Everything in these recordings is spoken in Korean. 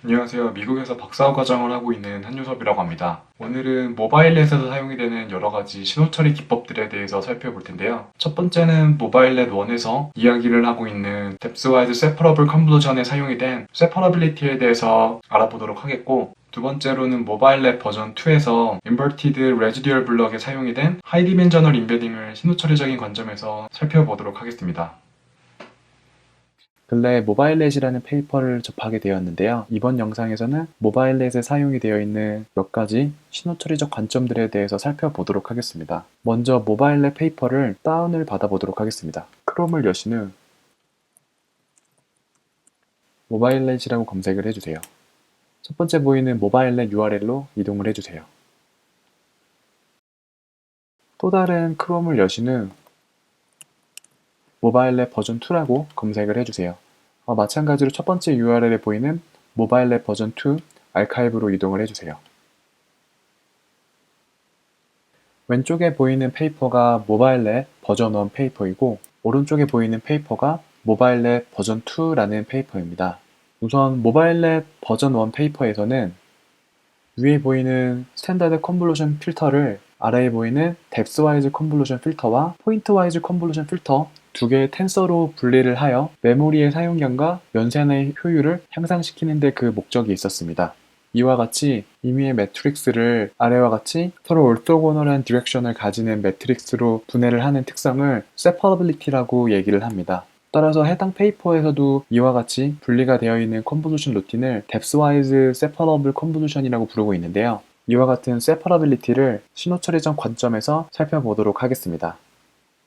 안녕하세요. 미국에서 박사과정을 하고 있는 한유섭이라고 합니다. 오늘은 모바일넷에서 사용이 되는 여러 가지 신호 처리 기법들에 대해서 살펴볼 텐데요. 첫 번째는 모바일넷 1에서 이야기를 하고 있는 depthwise separable convolution에 사용이 된 separability에 대해서 알아보도록 하겠고, 두 번째로는 모바일넷 버전 2에서 inverted residual block에 사용이 된 high dimensional embedding을 신호 처리적인 관점에서 살펴보도록 하겠습니다. 근래 모바일넷이라는 페이퍼를 접하게 되었는데요. 이번 영상에서는 모바일넷에 사용이 되어 있는 몇 가지 신호처리적 관점들에 대해서 살펴보도록 하겠습니다. 먼저 모바일넷 페이퍼를 다운을 받아보도록 하겠습니다. 크롬을 여신 후 모바일넷이라고 검색을 해주세요. 첫 번째 보이는 모바일넷 URL로 이동을 해주세요. 또 다른 크롬을 여신 후 모바일넷 버전 2라고 검색을 해주세요. 마찬가지로 첫 번째 URL에 보이는 모바일넷 버전 2 아카이브로 이동을 해주세요. 왼쪽에 보이는 페이퍼가 모바일넷 버전 1 페이퍼이고 오른쪽에 보이는 페이퍼가 모바일넷 버전 2라는 페이퍼입니다. 우선 모바일넷 버전 1 페이퍼에서는 위에 보이는 스탠다드 컨볼루션 필터를 아래에 보이는 depthwise 컨볼루션 필터와 포인트와이즈 컨볼루션 필터 두 개의 텐서로 분리를 하여 메모리의 사용량과 연산의 효율을 향상시키는 데 그 목적이 있었습니다. 이와 같이 임의의 매트릭스를 아래와 같이 서로 orthogonal한 디렉션을 가지는 매트릭스로 분해를 하는 특성을 separability라고 얘기를 합니다. 따라서 해당 페이퍼에서도 이와 같이 분리가 되어 있는 컨볼루션 루틴을 depthwise separable convolution이라고 부르고 있는데요. 이와 같은 separability를 신호처리적 관점에서 살펴보도록 하겠습니다.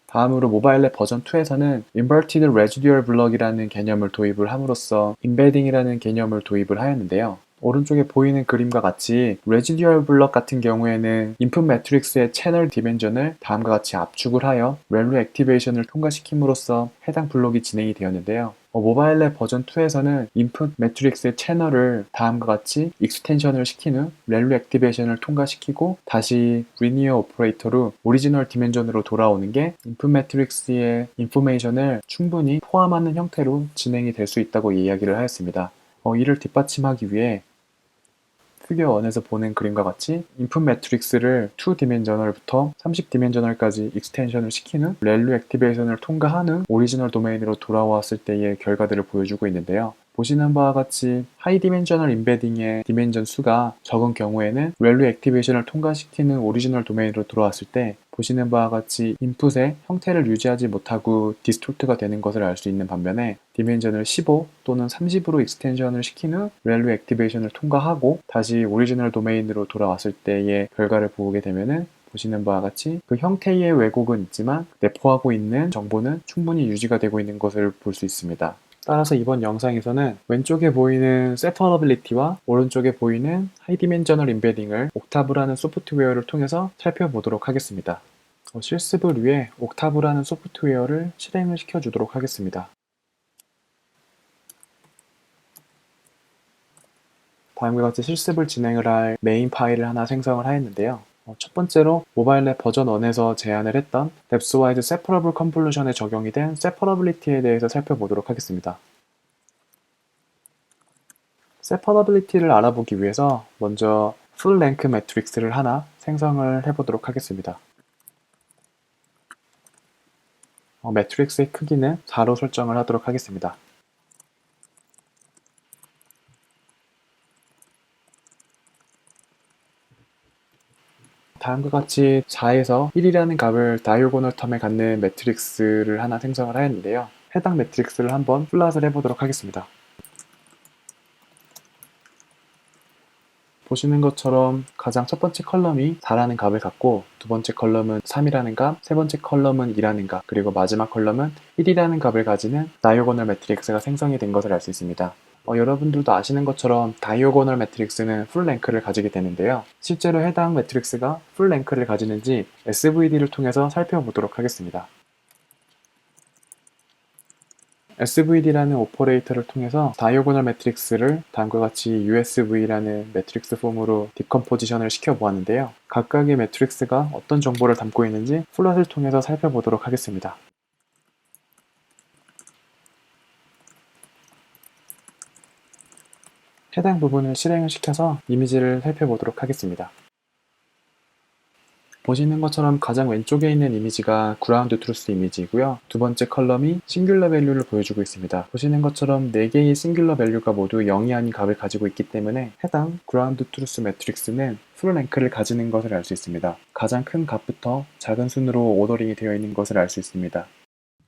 다음으로 모바일넷 버전 2에서는 inverted residual block이라는 개념을 도입을 함으로써 embedding이라는 개념을 도입을 하였는데요. 오른쪽에 보이는 그림과 같이 residual block 같은 경우에는 input 매트릭스의 채널 디멘전을 다음과 같이 압축을 하여 value activation을 통과시킴으로써 해당 블록이 진행이 되었는데요. 모바일넷 버전 2에서는 input 매트릭스의 채널을 다음과 같이 익스텐션을 시킨 후 value activation을 통과시키고 다시 linear 오퍼레이터로 오리지널 디멘전으로 돌아오는 게 input 매트릭스의 인포메이션을 충분히 포함하는 형태로 진행이 될 수 있다고 이야기를 하였습니다. 이를 뒷받침하기 위해 피겨 1에서 보는 그림과 같이 인풋 매트릭스를 2디멘저널부터 30디멘저널까지 익스텐션을 시킨 후 렐루 액티베이션을 통과한 후 오리지널 도메인으로 돌아왔을 때의 결과들을 보여주고 있는데요. 보시는 바와 같이 하이 디멘셔널 임베딩의 디멘전 수가 적은 경우에는 렐루 액티베이션을 통과시키는 오리지널 도메인으로 돌아왔을 때 보시는 바와 같이 인풋의 형태를 유지하지 못하고 디스토트가 되는 것을 알 수 있는 반면에 디멘전을 15 또는 30으로 익스텐션을 시킨 후 렐루 액티베이션을 통과하고 다시 오리지널 도메인으로 돌아왔을 때의 결과를 보게 되면은 보시는 바와 같이 그 형태의 왜곡은 있지만 내포하고 있는 정보는 충분히 유지가 되고 있는 것을 볼 수 있습니다. 따라서 이번 영상에서는 왼쪽에 보이는 separability와 오른쪽에 보이는 high dimensional embedding을 옥타브라는 소프트웨어를 통해서 살펴보도록 하겠습니다. 실습을 위해 옥타브라는 소프트웨어를 실행을 시켜주도록 하겠습니다. 다음과 같이 실습을 진행을 할 메인 파일을 하나 생성을 하였는데요. 첫 번째로 모바일넷 버전 1에서 제안을 했던 depthwise separable convolution에 적용이 된 separability에 대해서 살펴보도록 하겠습니다. separability를 알아보기 위해서 먼저 full length 매트릭스를 하나 생성을 해보도록 하겠습니다. 매트릭스의 크기는 4로 설정을 하도록 하겠습니다. 다음과 같이 4에서 1이라는 값을 다이오고널 텀에 갖는 매트릭스를 하나 생성을 하였는데요. 해당 매트릭스를 한번 플롯을 해보도록 하겠습니다. 보시는 것처럼 가장 첫 번째 컬럼이 4라는 값을 갖고 두 번째 컬럼은 3이라는 값, 세 번째 컬럼은 2라는 값, 그리고 마지막 컬럼은 1이라는 값을 가지는 다이오고널 매트릭스가 생성이 된 것을 알 수 있습니다. 여러분들도 아시는 것처럼 다이오고널 매트릭스는 풀 랭크를 가지게 되는데요. 실제로 해당 매트릭스가 풀 랭크를 가지는지 SVD를 통해서 살펴보도록 하겠습니다. SVD라는 오퍼레이터를 통해서 다이오고널 매트릭스를 다음과 같이 USV라는 매트릭스 폼으로 디컴포지션을 시켜보았는데요. 각각의 매트릭스가 어떤 정보를 담고 있는지 플롯을 통해서 살펴보도록 하겠습니다. 해당 부분을 실행을 시켜서 이미지를 살펴보도록 하겠습니다. 보시는 것처럼 가장 왼쪽에 있는 이미지가 그라운드 트루스 이미지이고요. 두 번째 컬럼이 싱귤러 밸류를 보여주고 있습니다. 보시는 것처럼 4개의 싱귤러 밸류가 모두 0이 아닌 값을 가지고 있기 때문에 해당 그라운드 트루스 매트릭스는 풀 랭크를 가지는 것을 알 수 있습니다. 가장 큰 값부터 작은 순으로 오더링이 되어 있는 것을 알 수 있습니다.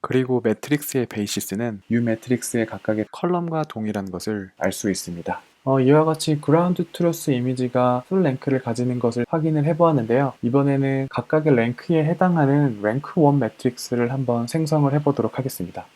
그리고 매트릭스의 베이시스는 U 매트릭스의 각각의 컬럼과 동일한 것을 알 수 있습니다. 이와 같이 그라운드 트루스 이미지가 풀 랭크를 가지는 것을 확인을 해보았는데요. 이번에는 각각의 랭크에 해당하는 랭크 1 매트릭스를 한번 생성을 해보도록 하겠습니다.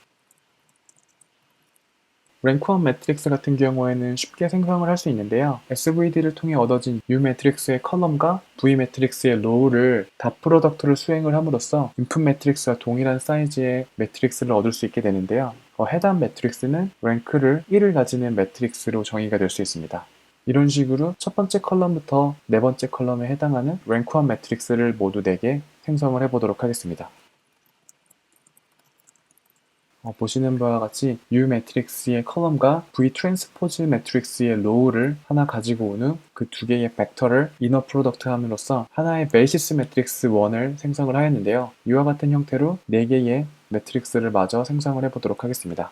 랭크 1 매트릭스 같은 경우에는 쉽게 생성을 할 수 있는데요. SVD를 통해 얻어진 U 매트릭스의 컬럼과 V 매트릭스의 로우를 닷 프로덕트를 수행을 함으로써 인풋 매트릭스와 동일한 사이즈의 매트릭스를 얻을 수 있게 되는데요. 해당 매트릭스는 랭크를 1을 가지는 매트릭스로 정의가 될 수 있습니다. 이런 식으로 첫 번째 컬럼부터 네 번째 컬럼에 해당하는 랭크 1 매트릭스를 모두 4개 생성을 해보도록 하겠습니다. 보시는 바와 같이 U 매트릭스의 컬럼과 V 트랜스포즈 매트릭스의 로우를 하나 가지고 온 후 그 두 개의 벡터를 이너 프로덕트 함으로써 하나의 베이시스 매트릭스 1을 생성을 하였는데요. 이와 같은 형태로 4개의 매트릭스를 마저 생성을 해보도록 하겠습니다.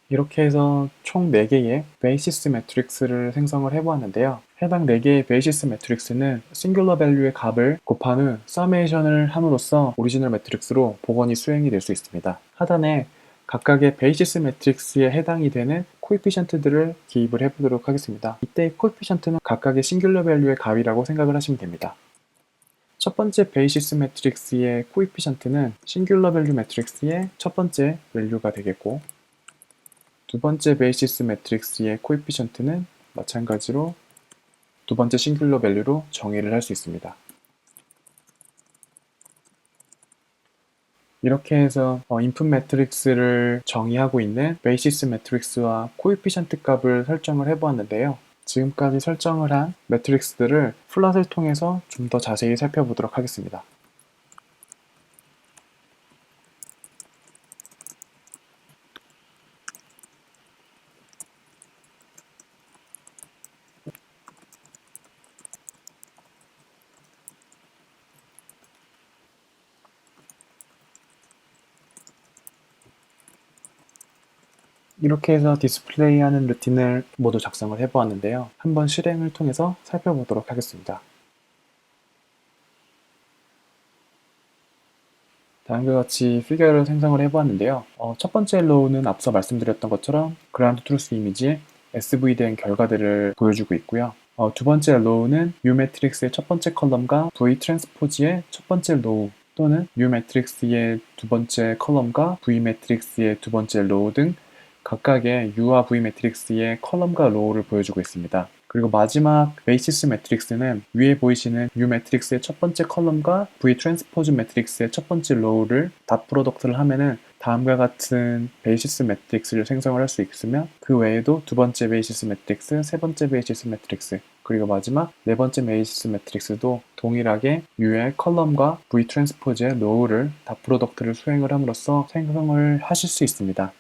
이렇게 해서 총 4개의 베이시스 매트릭스를 생성을 해보았는데요. 해당 4개의 베이시스 매트릭스는 싱귤러 밸류의 값을 곱한 후 서메이션을 함으로써 오리지널 매트릭스로 복원이 수행이 될 수 있습니다. 하단에 각각의 베이시스 매트릭스에 해당이 되는 코에피션트들을 기입을 해보도록 하겠습니다. 이때 코에피션트는 각각의 싱귤러 밸류의 값이라고 생각을 하시면 됩니다. 첫 번째 베이시스 매트릭스의 코에피션트는 싱귤러 밸류 매트릭스의 첫 번째 밸류가 되겠고, 두 번째 베이시스 매트릭스의 코에피션트는 마찬가지로 두 번째 싱귤러 밸류로 정의를 할 수 있습니다. 이렇게 해서 인풋 매트릭스를 정의하고 있는 베이시스 매트릭스와 코에피션트 값을 설정을 해보았는데요. 지금까지 설정을 한 매트릭스들을 플롯을 통해서 좀 더 자세히 살펴보도록 하겠습니다. 이렇게 해서 디스플레이하는 루틴을 모두 작성을 해보았는데요. 한번 실행을 통해서 살펴보도록 하겠습니다. 다음과 같이 피규어를 생성을 해보았는데요. 첫 번째 로우는 앞서 말씀드렸던 것처럼 그라운드 트루스 이미지의 SV된 결과들을 보여주고 있고요. 두 번째 로우는 U 매트릭스의 첫 번째 컬럼과 V 트랜스포즈의 첫 번째 로우 또는 U 매트릭스의 두 번째 컬럼과 V 매트릭스의 두 번째 로우 등 각각의 U와 V 매트릭스의 컬럼과 로우를 보여주고 있습니다. 그리고 마지막 베이시스 매트릭스는 위에 보이시는 U 매트릭스의 첫 번째 컬럼과 V 트랜스포즈 매트릭스의 첫 번째 로우를 닷 프로덕트를 하면은 다음과 같은 베이시스 매트릭스를 생성을 할 수 있으며, 그 외에도 두 번째 베이시스 매트릭스, 세 번째 베이시스 매트릭스, 그리고 마지막 네 번째 베이시스 매트릭스도 동일하게 U의 컬럼과 V 트랜스포즈의 로우를 닷 프로덕트를 수행을 함으로써 생성을 하실 수 있습니다.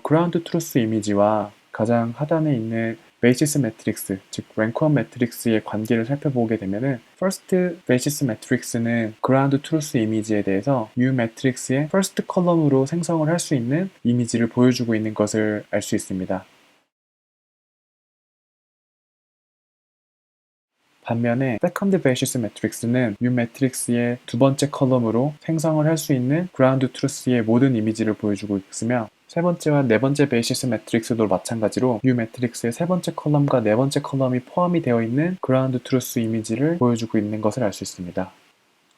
그라운드 트루스 이미지와 가장 하단에 있는 베이시스 매트릭스, 즉 랭크 1 매트릭스의 관계를 살펴보게 되면은 first 베이시스 매트릭스는 그라운드 트루스 이미지에 대해서 U 매트릭스의 first 컬럼으로 생성을 할 수 있는 이미지를 보여주고 있는 것을 알 수 있습니다. 반면에 세컨드 베이시스 매트릭스는 U 매트릭스의 두 번째 컬럼으로 생성을 할 수 있는 그라운드 트루스의 모든 이미지를 보여주고 있으며, 세 번째와 네 번째 베이시스 매트릭스도 마찬가지로 U 매트릭스의 세 번째 컬럼과 네 번째 컬럼이 포함이 되어 있는 그라운드 트루스 이미지를 보여주고 있는 것을 알 수 있습니다.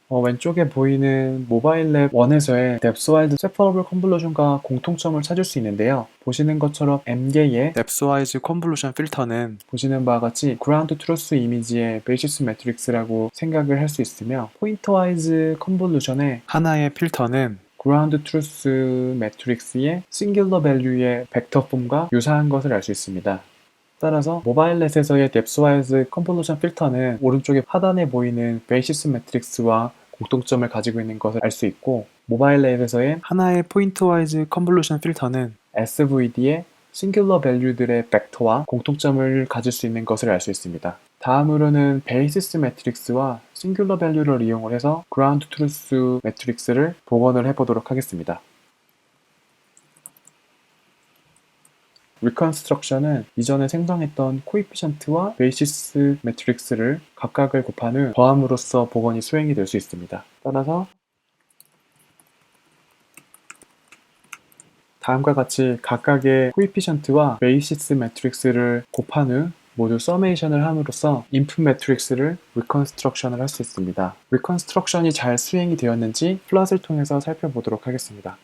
왼쪽에 보이는 모바일 랩 1에서의 뎁스와이즈 세퍼러블 컨볼루션과 공통점을 찾을 수 있는데요. 보시는 것처럼 M개의 뎁스와이즈 컨볼루션 필터는 보시는 바와 같이 그라운드 트루스 이미지의 베이시스 매트릭스라고 생각을 할 수 있으며, 포인터와이즈 컨볼루션의 하나의 필터는 그라운드 트루스 매트릭스의 싱귤러 밸류의 벡터 폼과 유사한 것을 알 수 있습니다. 따라서 모바일넷에서의 뎁스와이즈 컨볼루션 필터는 오른쪽에 하단에 보이는 베이시스 매트릭스와 공통점을 가지고 있는 것을 알 수 있고, 모바일 앱에서의 하나의 포인트와이즈 컨볼루션 필터는 SVD의 싱귤러 밸류들의 벡터와 공통점을 가질 수 있는 것을 알 수 있습니다. 다음으로는 베이시스 매트릭스와 싱귤러 밸류를 이용을 해서 그라운드 트루스 매트릭스를 복원을 해보도록 하겠습니다. 리컨스트럭션은 이전에 생성했던 코이피션트와 베이시스 매트릭스를 각각을 곱한 후 더함으로써 복원이 수행이 될 수 있습니다. 따라서 다음과 같이 각각의 코이피션트와 베이시스 매트릭스를 곱한 후 모두 서메이션을 함으로써 인풋 매트릭스를 리컨스트럭션을 할 수 있습니다. 리컨스트럭션이 잘 수행이 되었는지 플롯을 통해서 살펴보도록 하겠습니다.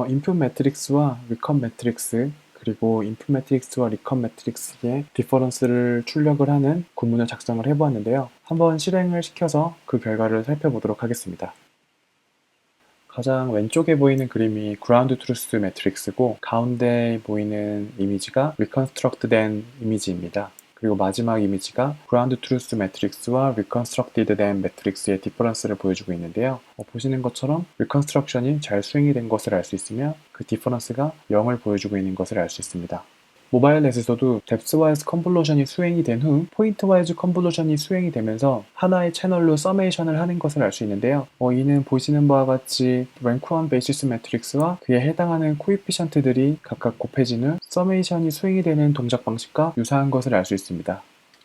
인풋 매트릭스와 리컨 매트릭스, 그리고 인풋 매트릭스와 리컨 매트릭스의 디퍼런스를 출력을 하는 구문을 작성을 해보았는데요. 한번 실행을 시켜서 그 결과를 살펴보도록 하겠습니다. 가장 왼쪽에 보이는 그림이 그라운드 트루스 매트릭스고, 가운데 보이는 이미지가 리컨스트럭트 된 이미지입니다. 그리고 마지막 이미지가 그라운드 트루스 매트릭스와 리컨스트럭티드 된 매트릭스의 디퍼런스를 보여주고 있는데요. 보시는 것처럼 리컨스트럭션이 잘 수행이 된 것을 알 수 있으며 그 디퍼런스가 0을 보여주고 있는 것을 알 수 있습니다. 모바일넷에서도 뎁스와이즈 컨볼루션이 수행이 된 후 포인트와이즈 컨볼루션이 수행이 되면서 하나의 채널로 서메이션을 하는 것을 알 수 있는데요. 이는 보시는 바와 같이 랭크1 베이시스 매트릭스와 그에 해당하는 코이피션트들이 각각 곱해진 후 서메이션이 수행이 되는 동작 방식과 유사한 것을 알 수 있습니다.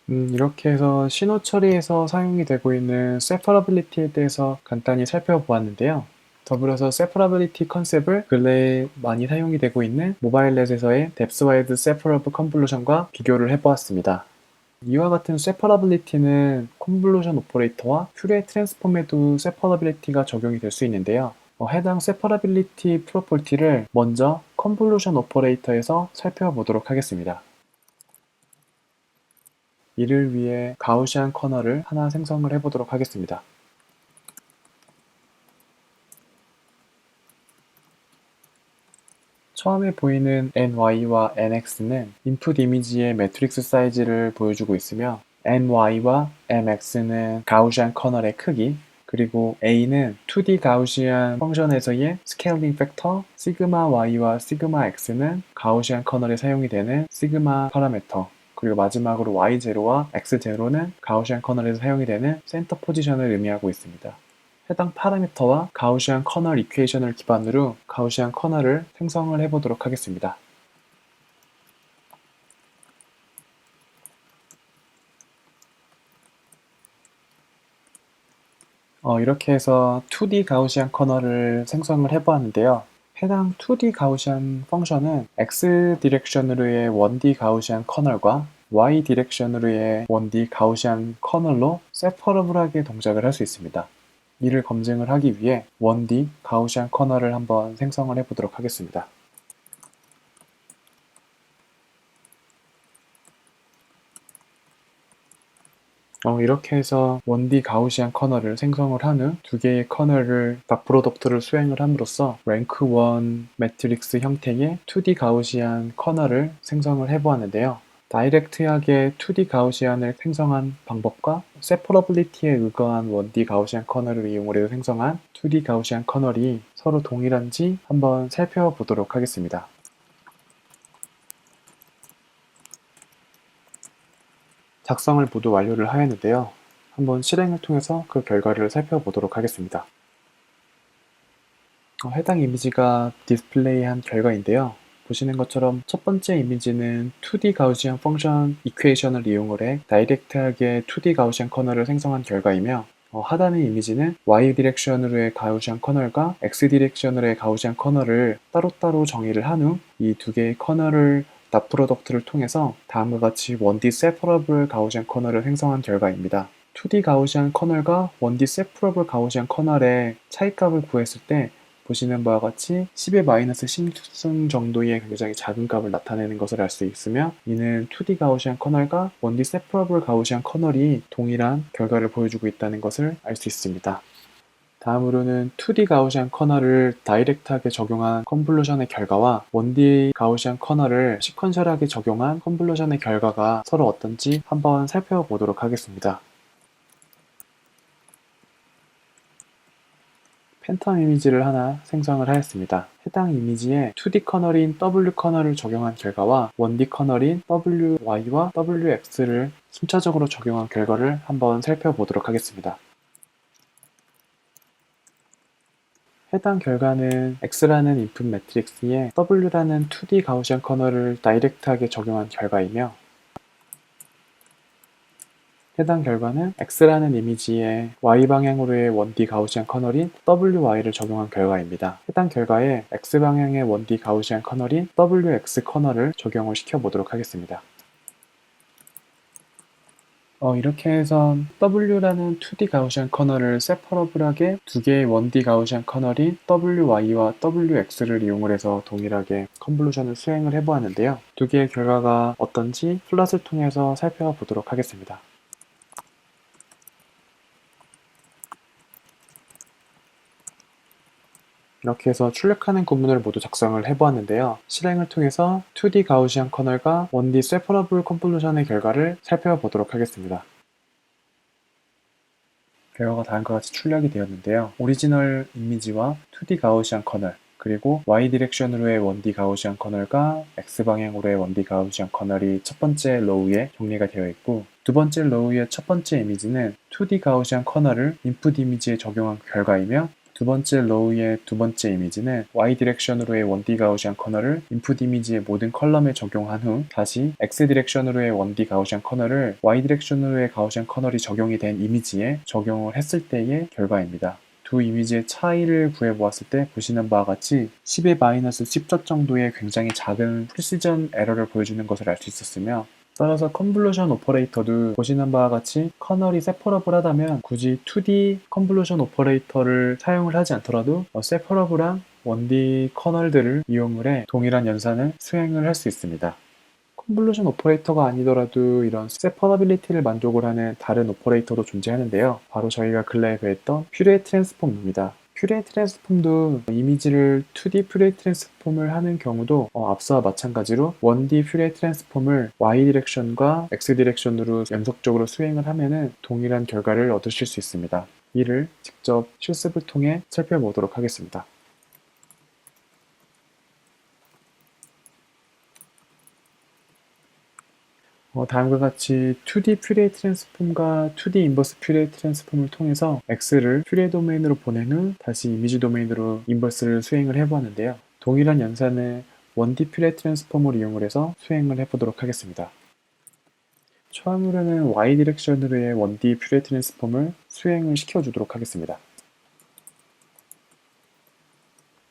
이렇게 해서 신호 처리에서 사용이 되고 있는 세퍼러빌리티에 대해서 간단히 살펴보았는데요. 더불어서 세퍼러빌리티 컨셉을 근래에 많이 사용이 되고 있는 모바일넷에서의 뎁스와이드 세퍼러블 컨볼루션과 비교를 해보았습니다. 이와 같은 세퍼러빌리티는 컨볼루션 오퍼레이터와 퓨리에 트랜스폼에도 세퍼러빌리티가 적용이 될 수 있는데요. 해당 세퍼러빌리티 프로퍼티를 먼저 컨볼루션 오퍼레이터에서 살펴보도록 하겠습니다. 이를 위해 가우시안 커널을 하나 생성을 해보도록 하겠습니다. 처음에 보이는 ny와 nx는 인풋 이미지의 매트릭스 사이즈를 보여주고 있으며 ny와 mx는 가우시안 커널의 크기, 그리고 a는 2D 가우시안 펑션에서의 스케일링 팩터 시그마 y와 시그마 x는 가우시안 커널에 사용이 되는 시그마 파라미터, 그리고 마지막으로 y0와 x0는 가우시안 커널에서 사용이 되는 센터 포지션을 의미하고 있습니다. 해당 파라미터와 가우시안 커널 이퀘이션을 기반으로 가우시안 커널을 생성을 해보도록 하겠습니다. 이렇게 해서 2D 가우시안 커널을 생성을 해보았는데요. 해당 2D 가우시안 펑션은 X 디렉션으로의 1D 가우시안 커널과 Y 디렉션으로의 1D 가우시안 커널로 세퍼러블하게 동작을 할 수 있습니다. 이를 검증을 하기 위해 1D 가우시안 커널을 한번 생성을 해보도록 하겠습니다. 이렇게 해서 1D 가우시안 커널을 생성을 한 후 두 개의 커널을 닷 프로덕트를 수행을 함으로써 랭크 1 매트릭스 형태의 2D 가우시안 커널을 생성을 해보았는데요. 다이렉트하게 2D 가우시안을 생성한 방법과 세퍼러빌리티에 의거한 1D 가우시안 커널을 이용해서 생성한 2D 가우시안 커널이 서로 동일한지 한번 살펴보도록 하겠습니다. 작성을 모두 완료를 하였는데요. 한번 실행을 통해서 그 결과를 살펴보도록 하겠습니다. 해당 이미지가 디스플레이한 결과인데요. 보시는 것처럼 첫 번째 이미지는 2D 가우시안 펑션 이퀘이션을 이용을 해 다이렉트하게 2D 가우시안 커널을 생성한 결과이며, 하단의 이미지는 Y 디렉션으로의 가우시안 커널과 X 디렉션으로의 가우시안 커널을 따로따로 정의를 한 후 이 두 개의 커널을 닷 프로덕트를 통해서 다음과 같이 1D 세퍼러블 가우시안 커널을 생성한 결과입니다. 2D 가우시안 커널과 1D 세퍼러블 가우시안 커널의 차이값을 구했을 때 보시는 바와 같이 10의 마이너스 10승 정도의 굉장히 작은 값을 나타내는 것을 알 수 있으며, 이는 2D 가우시안 커널과 1D 세퍼러블 가우시안 커널이 동일한 결과를 보여주고 있다는 것을 알 수 있습니다. 다음으로는 2D 가우시안 커널을 다이렉트하게 적용한 컨볼루션의 결과와 1D 가우시안 커널을 시퀀셜하게 적용한 컨볼루션의 결과가 서로 어떤지 한번 살펴보도록 하겠습니다. 팬텀 이미지를 하나 생성을 하였습니다. 해당 이미지에 2D 커널인 W 커널을 적용한 결과와 1D 커널인 WY와 WX를 순차적으로 적용한 결과를 한번 살펴보도록 하겠습니다. 해당 결과는 X라는 인풋 매트릭스에 W라는 2D 가우시안 커널을 다이렉트하게 적용한 결과이며, 해당 결과는 X라는 이미지에 Y방향으로의 1D 가우시안 커널인 WY를 적용한 결과입니다. 해당 결과에 X방향의 1D 가우시안 커널인 WX 커널을 적용을 시켜보도록 하겠습니다. 이렇게 해서 W라는 2D 가우시안 커널을 세퍼러블하게 두 개의 1D 가우시안 커널인 WY와 WX를 이용을 해서 동일하게 컨볼루션을 수행을 해보았는데요. 두 개의 결과가 어떤지 플롯을 통해서 살펴보도록 하겠습니다. 이렇게 해서 출력하는 구문을 모두 작성을 해보았는데요. 실행을 통해서 2D 가우시안 커널과 1D 세퍼러블 컨볼루션의 결과를 살펴보도록 하겠습니다. 결과가 다음과 같이 출력이 되었는데요. 오리지널 이미지와 2D 가우시안 커널, 그리고 Y 디렉션으로의 1D 가우시안 커널과 X 방향으로의 1D 가우시안 커널이 첫 번째 로우에 정리가 되어 있고, 두 번째 로우의 첫 번째 이미지는 2D 가우시안 커널을 인풋 이미지에 적용한 결과이며, 두 번째 로우의 두 번째 이미지는 Y 디렉션으로의 1D 가우시안 커널을 인풋 이미지의 모든 컬럼에 적용한 후 다시 X 디렉션으로의 1D 가우시안 커널을 Y 디렉션으로의 가우시안 커널이 적용이 된 이미지에 적용을 했을 때의 결과입니다. 두 이미지의 차이를 구해보았을 때 보시는 바와 같이 10의 마이너스 10조 정도의 굉장히 작은 프리시전 에러를 보여주는 것을 알 수 있었으며, 따라서 컨볼루션 오퍼레이터도 보시는 바와 같이 커널이 세퍼러블 하다면 굳이 2D 컨볼루션 오퍼레이터를 사용을 하지 않더라도 세퍼러블한 1D 커널들을 이용을 해 동일한 연산을 수행을 할 수 있습니다. 컨볼루션 오퍼레이터가 아니더라도 이런 세퍼러빌리티를 만족을 하는 다른 오퍼레이터도 존재하는데요. 바로 저희가 근래에 배웠던 퓨리에 트랜스폼입니다. 퓨리에 트랜스폼도 이미지를 2D 퓨리에 트랜스폼을 하는 경우도 앞서와 마찬가지로 1D 퓨리에 트랜스폼을 Y 디렉션과 X 디렉션으로 연속적으로 수행을 하면은 동일한 결과를 얻으실 수 있습니다. 이를 직접 실습을 통해 살펴보도록 하겠습니다. 다음과 같이 2D 퓨리에 트랜스폼과 2D 인버스 퓨리에 트랜스폼을 통해서 X를 퓨리에 도메인으로 보낸 후 다시 이미지 도메인으로 인버스를 수행을 해보았는데요. 동일한 연산을 1D 퓨리에 트랜스폼을 이용을 해서 수행을 해보도록 하겠습니다. 처음으로는 Y 디렉션으로의 1D 퓨리에 트랜스폼을 수행을 시켜주도록 하겠습니다.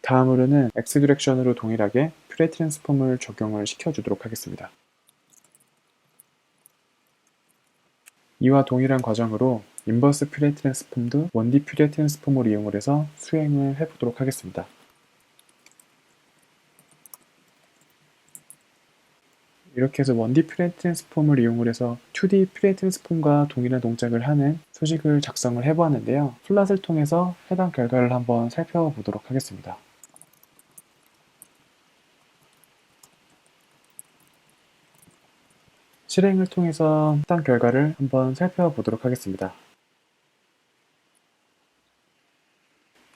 다음으로는 X 디렉션으로 동일하게 퓨리에 트랜스폼을 적용을 시켜주도록 하겠습니다. 이와 동일한 과정으로 인버스 퓨리에 트랜스폼도 1D 퓨리에 트랜스폼을 이용을 해서 수행을 해보도록 하겠습니다. 이렇게 해서 1D 퓨리에 트랜스폼을 이용을 해서 2D 퓨리에 트랜스폼과 동일한 동작을 하는 소식을 작성을 해보았는데요. 플롯을 통해서 해당 결과를 한번 살펴보도록 하겠습니다. 실행을 통해서 해당 결과를 한번 살펴보도록 하겠습니다.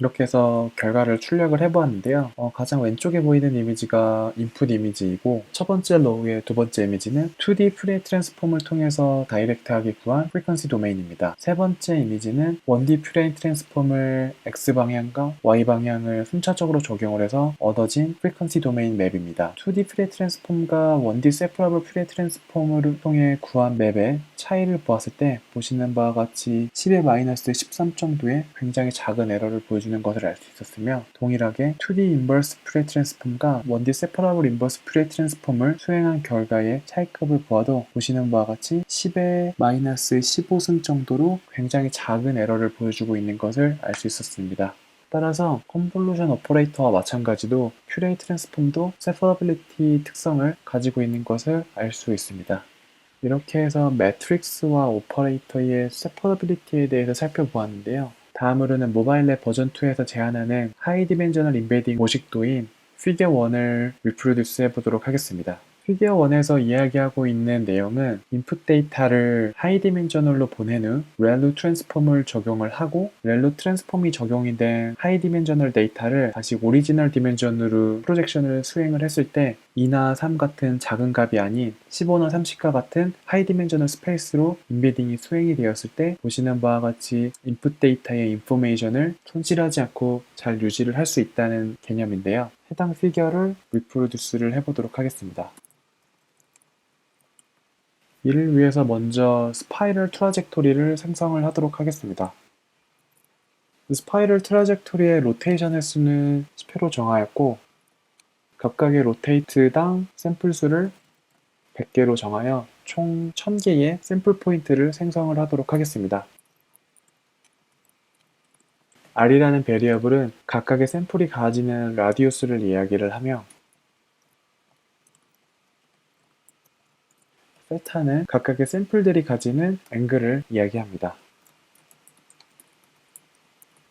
이렇게 해서 결과를 출력을 해보았는데요. 가장 왼쪽에 보이는 이미지가 인풋 이미지이고, 첫 번째 로우의 두 번째 이미지는 2D 퓨리에 트랜스폼을 통해서 다이렉트하게 구한 프리퀀시 도메인입니다. 세 번째 이미지는 1D 퓨리에 트랜스폼을 X방향과 Y방향을 순차적으로 적용을 해서 얻어진 프리퀀시 도메인 맵입니다. 2D 퓨리에 트랜스폼과 1D 세퍼러블 퓨리에 트랜스폼을 통해 구한 맵의 차이를 보았을 때 보시는 바와 같이 10의 마이너스 13 정도의 굉장히 작은 에러를 보여주는 것을 알 수 있었으며, 동일하게 2D 인버스 퓨리에 트랜스폼과 1D 세퍼러블 인버스 퓨리에 트랜스폼을 수행한 결과의 차이값을 보아도 보시는 바와 같이 10의 마이너스 15승 정도로 굉장히 작은 에러를 보여주고 있는 것을 알 수 있었습니다. 따라서 컨볼루션 오퍼레이터와 마찬가지로 퓨리에 트랜스폼도 세퍼러빌리티 특성을 가지고 있는 것을 알 수 있습니다. 이렇게 해서 매트릭스와 오퍼레이터의 세퍼러빌리티에 대해서 살펴보았는데요. 다음으로는 모바일랩 버전 2에서 제안하는 하이 디멘셔널 임베딩 모식도인 피겨 1을 리프로듀스 해보도록 하겠습니다. 피겨 1에서 이야기하고 있는 내용은 인풋 데이터를 하이 디멘셔널로 보낸 후 렐루 트랜스폼을 적용을 하고 렐루 트랜스폼이 적용이 된 하이 디멘셔널 데이터를 다시 오리지널 디멘션으로 프로젝션을 수행을 했을 때 2나 3 같은 작은 값이 아닌 15나 30과 같은 하이 디멘셔널 스페이스로 임베딩이 수행이 되었을 때 보시는 바와 같이 인풋 데이터의 인포메이션을 손실하지 않고 잘 유지를 할 수 있다는 개념인데요. 해당 피겨를 리프로듀스를 해보도록 하겠습니다. 이를 위해서 먼저 스파이럴 트라젝토리를 생성을 하도록 하겠습니다. 스파이럴 트라젝토리의 로테이션 횟수는 10회로 정하였고 각각의 로테이트당 샘플 수를 100개로 정하여 총 1000개의 샘플 포인트를 생성을 하도록 하겠습니다. R이라는 베리어블은 각각의 샘플이 가지는 라디우스를 이야기를 하며 세타는 각각의 샘플들이 가지는 앵글을 이야기합니다.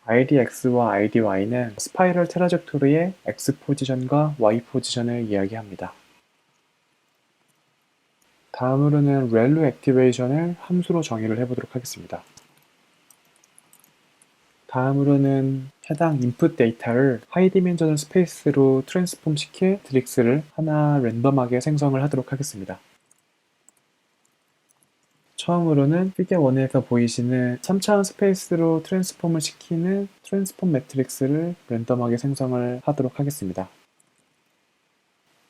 IDX와 IDY는 스파이럴 트라젝토리의 X 포지션과 Y 포지션을 이야기합니다. 다음으로는 렐루 액티베이션을 함수로 정의를 해보도록 하겠습니다. 다음으로는 해당 인풋 데이터를 하이 디멘셔널 스페이스로 트랜스폼 시킬 매트릭스를 하나 랜덤하게 생성을 하도록 하겠습니다. 처음으로는 피겨 1에서 보이시는 3차원 스페이스로 트랜스폼을 시키는 트랜스폼 매트릭스를 랜덤하게 생성을 하도록 하겠습니다.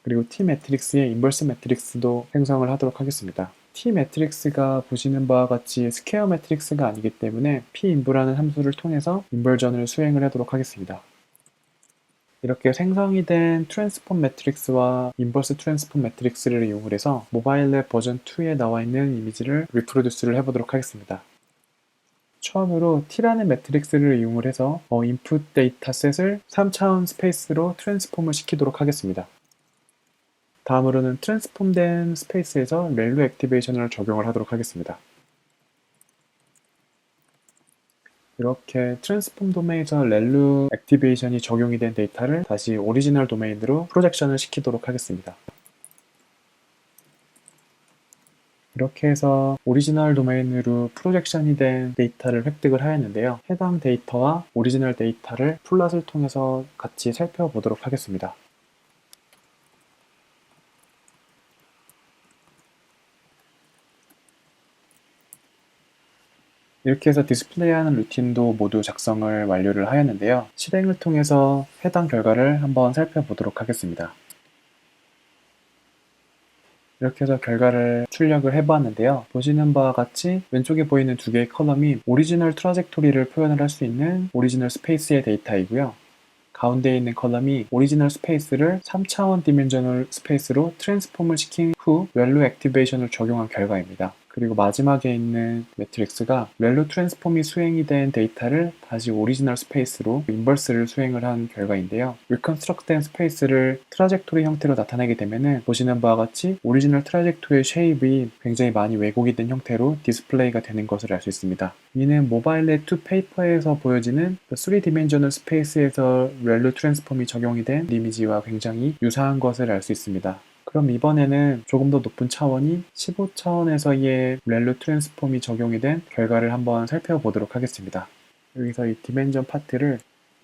그리고 T 매트릭스의 인버스 매트릭스도 생성을 하도록 하겠습니다. T 매트릭스가 보시는 바와 같이 스퀘어 매트릭스가 아니기 때문에 pin부라는 함수를 통해서 인버전을 수행을 하도록 하겠습니다. 이렇게 생성이 된 트랜스폼 매트릭스와 인버스 트랜스폼 매트릭스를 이용을 해서 모바일랩 버전 2에 나와 있는 이미지를 리프로듀스를 해보도록 하겠습니다. 처음으로 T라는 매트릭스를 이용을 해서 인풋 데이터셋을 3차원 스페이스로 트랜스폼을 시키도록 하겠습니다. 다음으로는 트랜스폼된 스페이스에서 렐루 액티베이션을 적용을 하도록 하겠습니다. 이렇게 트랜스폼 도메인에서 렐루 액티베이션이 적용이 된 데이터를 다시 오리지널 도메인으로 프로젝션을 시키도록 하겠습니다. 이렇게 해서 오리지널 도메인으로 프로젝션이 된 데이터를 획득을 하였는데요. 해당 데이터와 오리지널 데이터를 플롯을 통해서 같이 살펴보도록 하겠습니다. 이렇게 해서 디스플레이하는 루틴도 모두 작성을 완료를 하였는데요. 실행을 통해서 해당 결과를 한번 살펴보도록 하겠습니다. 이렇게 해서 결과를 출력을 해보았는데요. 보시는 바와 같이 왼쪽에 보이는 두 개의 컬럼이 오리지널 트라젝토리를 표현을 할 수 있는 오리지널 스페이스의 데이터이고요. 가운데에 있는 컬럼이 오리지널 스페이스를 3차원 디멘셔널 스페이스로 트랜스폼을 시킨 후 렐루 액티베이션을 적용한 결과입니다. 그리고 마지막에 있는 매트릭스가 렐루 트랜스폼이 수행이 된 데이터를 다시 오리지널 스페이스로 인버스를 수행을 한 결과인데요. 리컨스트럭트된 스페이스를 트라젝토리 형태로 나타내게 되면은 보시는 바와 같이 오리지널 트라젝토리의 쉐입이 굉장히 많이 왜곡이 된 형태로 디스플레이가 되는 것을 알 수 있습니다. 이는 모바일랩 2 페이퍼에서 보여지는 3디멘셔널 스페이스에서 렐루 트랜스폼이 적용이 된 이미지와 굉장히 유사한 것을 알 수 있습니다. 그럼 이번에는 조금 더 높은 차원인 15차원에서의 렐루 트랜스폼이 적용이 된 결과를 한번 살펴보도록 하겠습니다. 여기서 이 디멘전 파트를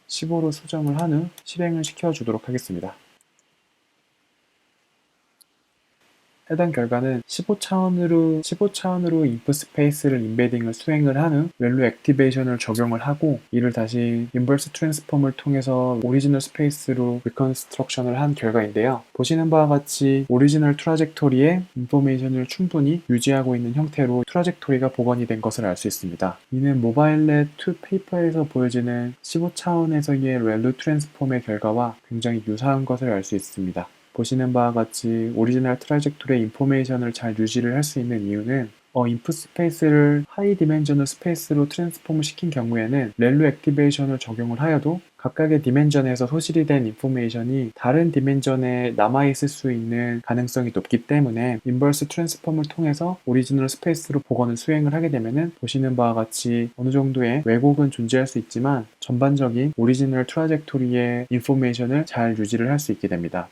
15로 수정을 한 후 실행을 시켜주도록 하겠습니다. 해당 결과는 15차원으로 인풋 스페이스를 임베딩을 수행을 한 후 렐루 액티베이션을 적용을 하고 이를 다시 인버스 트랜스폼을 통해서 오리지널 스페이스로 리컨스트럭션을 한 결과인데요. 보시는 바와 같이 오리지널 트라젝토리의 인포메이션을 충분히 유지하고 있는 형태로 트라젝토리가 복원이 된 것을 알 수 있습니다. 이는 모바일랩 2 페이퍼에서 보여지는 15차원에서의 렐루 트랜스폼의 결과와 굉장히 유사한 것을 알 수 있습니다. 보시는 바와 같이 오리지널 트라젝토리의 인포메이션을 잘 유지를 할 수 있는 이유는 인풋 스페이스를 하이 디멘셔널 스페이스로 트랜스폼을 시킨 경우에는 렐루 액티베이션을 적용을 하여도 각각의 디멘전에서 소실이 된 인포메이션이 다른 디멘전에 남아있을 수 있는 가능성이 높기 때문에 인버스 트랜스폼을 통해서 오리지널 스페이스로 복원을 수행을 하게 되면은 보시는 바와 같이 어느 정도의 왜곡은 존재할 수 있지만 전반적인 오리지널 트라젝토리의 인포메이션을 잘 유지를 할 수 있게 됩니다.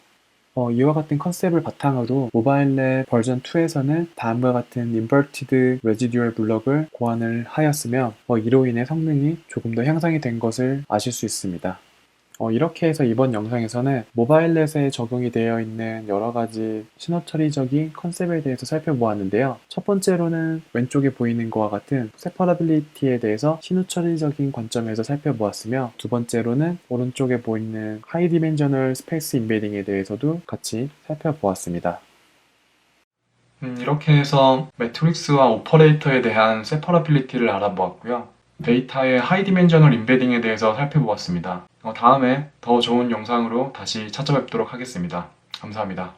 이와 같은 컨셉을 바탕으로 모바일랩 버전 2에서는 다음과 같은 인버티드 레지듀얼 블럭을 고안을 하였으며 이로 인해 성능이 조금 더 향상이 된 것을 아실 수 있습니다. 이렇게 해서 이번 영상에서는 모바일넷에 적용이 되어 있는 여러 가지 신호 처리적인 컨셉에 대해서 살펴보았는데요. 첫 번째로는 왼쪽에 보이는 것과 같은 세퍼러빌리티에 대해서 신호 처리적인 관점에서 살펴보았으며, 두 번째로는 오른쪽에 보이는 하이 디멘셔널 스페이스 인베딩에 대해서도 같이 살펴보았습니다. 이렇게 해서 매트릭스와 오퍼레이터에 대한 세퍼러빌리티를 알아보았고요. 데이터의 하이 디멘셔널 인베딩에 대해서 살펴보았습니다. 다음에 더 좋은 영상으로 다시 찾아뵙도록 하겠습니다. 감사합니다.